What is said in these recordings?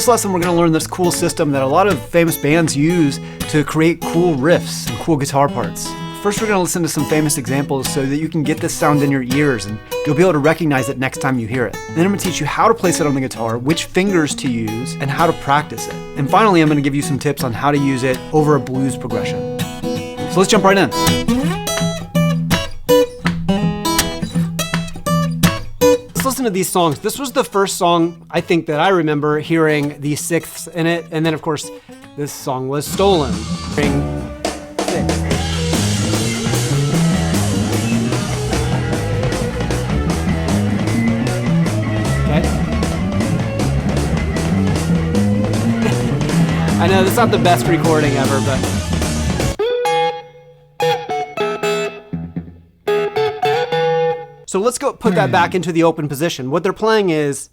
this lesson, we're going to learn this cool system that a lot of famous bands use to create cool riffs and cool guitar parts. First, we're going to listen to some famous examples so that you can get this sound in your ears and you'll be able to recognize it next time you hear it. Then I'm going to teach you how to place it on the guitar, which fingers to use, and how to practice it. And finally, I'm going to give you some tips on how to use it over a blues progression. So let's jump right in. Let's listen to these songs. This was the first song I think that I remember hearing the sixths in it, and then of course this song was Stolen. I know that's not the best recording ever, but so let's go put that back into the open position. What they're playing is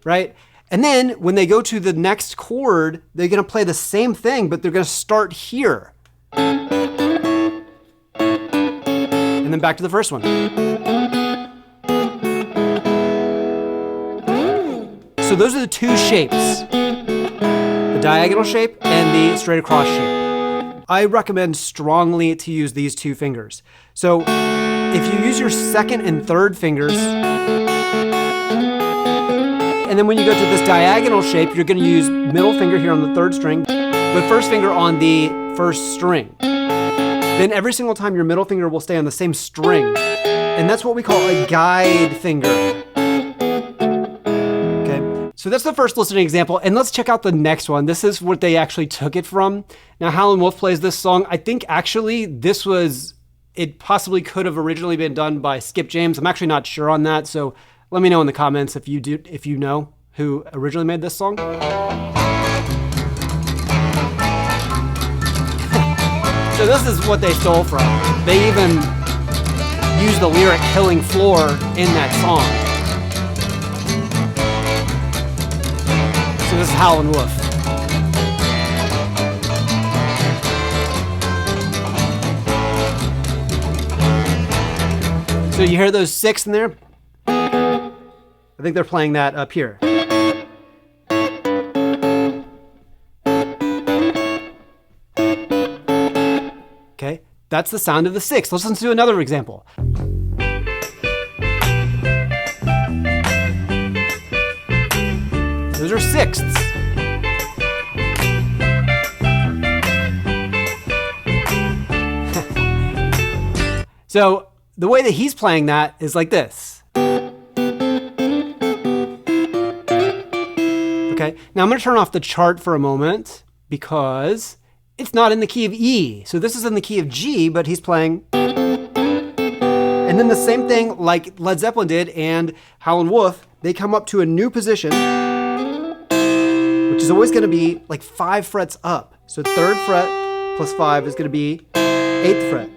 right? And then when they go to the next chord, they're going to play the same thing, but they're going to start here. And then back to the first one. So those are the two shapes, the diagonal shape and the straight across shape. I recommend strongly to use these two fingers. So if you use your second and third fingers, and then when you go to this diagonal shape, you're going to use middle finger here on the third string, but first finger on the first string. Then every single time your middle finger will stay on the same string, and that's what we call a guide finger. So that's the first listening example, and let's check out the next one. This is what they actually took it from. Now, Halen Wolf plays this song. I think actually it possibly could have originally been done by Skip James. I'm actually not sure on that, so let me know in the comments if you know who originally made this song. So this is what they stole from. They even used the lyric "killing floor" in that song. So this is Halen Wolf. So you hear those sixths in there? I think they're playing that up here. Okay, that's the sound of the sixth. Let's listen to another example. Those are sixths. So the way that he's playing that is like this. Okay, now I'm going to turn off the chart for a moment because it's not in the key of E. So this is in the key of G, but he's playing. And then the same thing like Led Zeppelin did and Howlin' Wolf, they come up to a new position, which is always going to be like 5 frets up. So 3rd fret plus 5 is going to be 8th fret.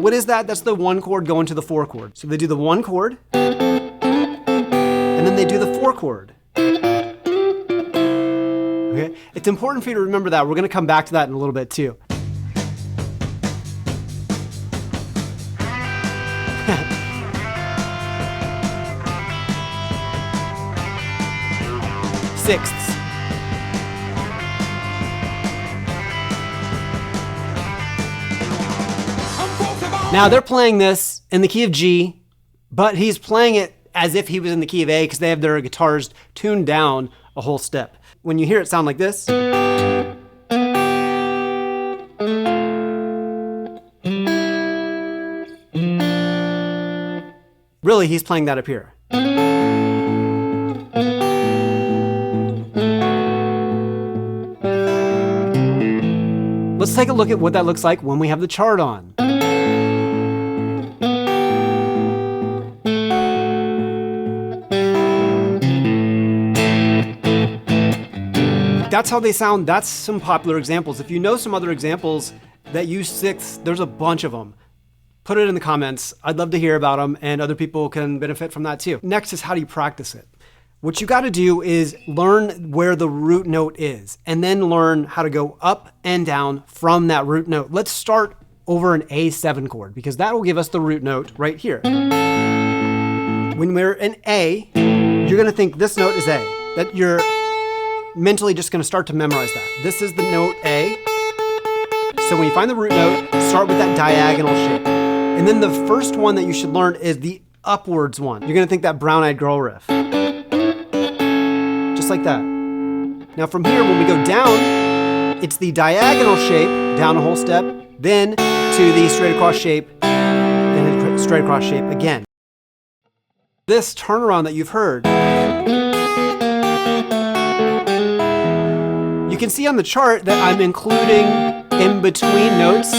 What is that? That's the 1 chord going to the 4 chord. So they do the 1 chord, and then they do the 4 chord. Okay? It's important for you to remember that. We're going to come back to that in a little bit too. Sixths. Now they're playing this in the key of G, but he's playing it as if he was in the key of A because they have their guitars tuned down a whole step. When you hear it sound like this, really he's playing that up here. Let's take a look at what that looks like when we have the chart on. That's how they sound. That's some popular examples. If you know some other examples that use sixths, there's a bunch of them. Put it in the comments. I'd love to hear about them, and other people can benefit from that too. Next is how do you practice it? What you got to do is learn where the root note is, and then learn how to go up and down from that root note. Let's start over an A7 chord, because that will give us the root note right here. When we're in A, you're gonna think this note is A. That you're mentally just gonna start to memorize that. This is the note A. So when you find the root note, start with that diagonal shape. And then the first one that you should learn is the upwards one. You're gonna think that Brown-Eyed Girl riff. Just like that. Now from here, when we go down, it's the diagonal shape, down a whole step, then to the straight across shape, and then straight across shape again. This turnaround that you've heard, you can see on the chart that I'm including in between notes.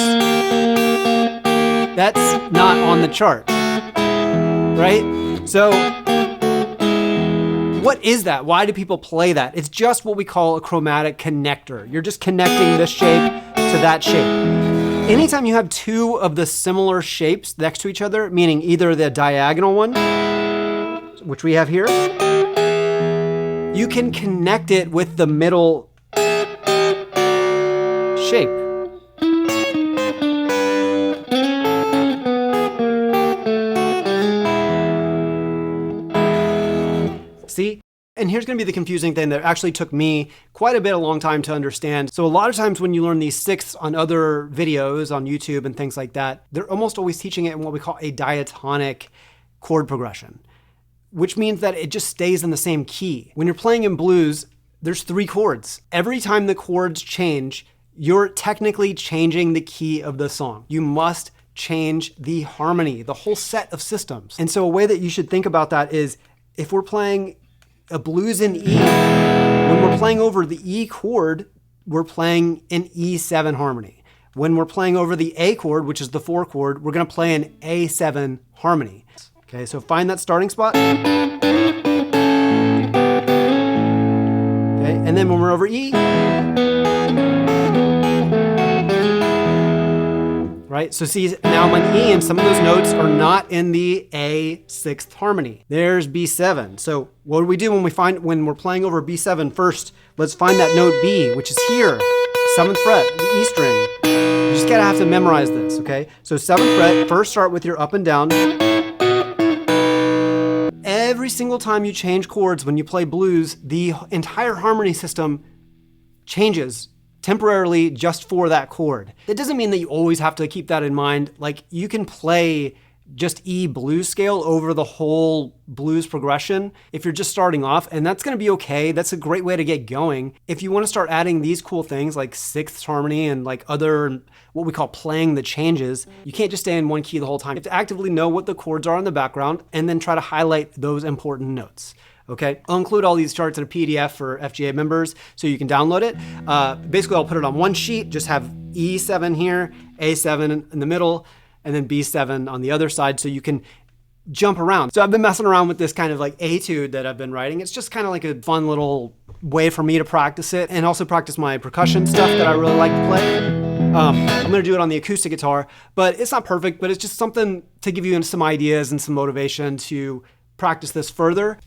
That's not on the chart, right? So what is that? Why do people play that? It's just what we call a chromatic connector. You're just connecting this shape to that shape. Anytime you have two of the similar shapes next to each other, meaning either the diagonal one, which we have here, you can connect it with the middle shape. See? And here's gonna be the confusing thing that actually took me quite a long time to understand. So a lot of times when you learn these sixths on other videos on YouTube and things like that, they're almost always teaching it in what we call a diatonic chord progression, which means that it just stays in the same key. When you're playing in blues, there's 3 chords. Every time the chords change, you're technically changing the key of the song. You must change the harmony, the whole set of systems. And so a way that you should think about that is, if we're playing a blues in E, when we're playing over the E chord, we're playing an E7 harmony. When we're playing over the A chord, which is the 4 chord, we're gonna play an A7 harmony. Okay, so find that starting spot. Okay, and then when we're over E, right? So see, now I'm on E and some of those notes are not in the A 6th harmony. There's B7. So what do we do when we're playing over B7 first? Let's find that note B, which is here, 7th fret, the E string. You just gotta have to memorize this, okay? So 7th fret, first start with your up and down. Every single time you change chords when you play blues, the entire harmony system changes temporarily just for that chord. That doesn't mean that you always have to keep that in mind. Like, you can play just E blues scale over the whole blues progression if you're just starting off, and that's gonna be okay. That's a great way to get going. If you wanna start adding these cool things like 6th harmony and like other, what we call playing the changes, you can't just stay in one key the whole time. You have to actively know what the chords are in the background and then try to highlight those important notes. Okay, I'll include all these charts in a PDF for FGA members so you can download it. Basically, I'll put it on one sheet, just have E7 here, A7 in the middle, and then B7 on the other side so you can jump around. So I've been messing around with this kind of like etude that I've been writing. It's just kind of like a fun little way for me to practice it and also practice my percussion stuff that I really like to play. I'm gonna do it on the acoustic guitar, but it's not perfect, but it's just something to give you some ideas and some motivation to practice this further.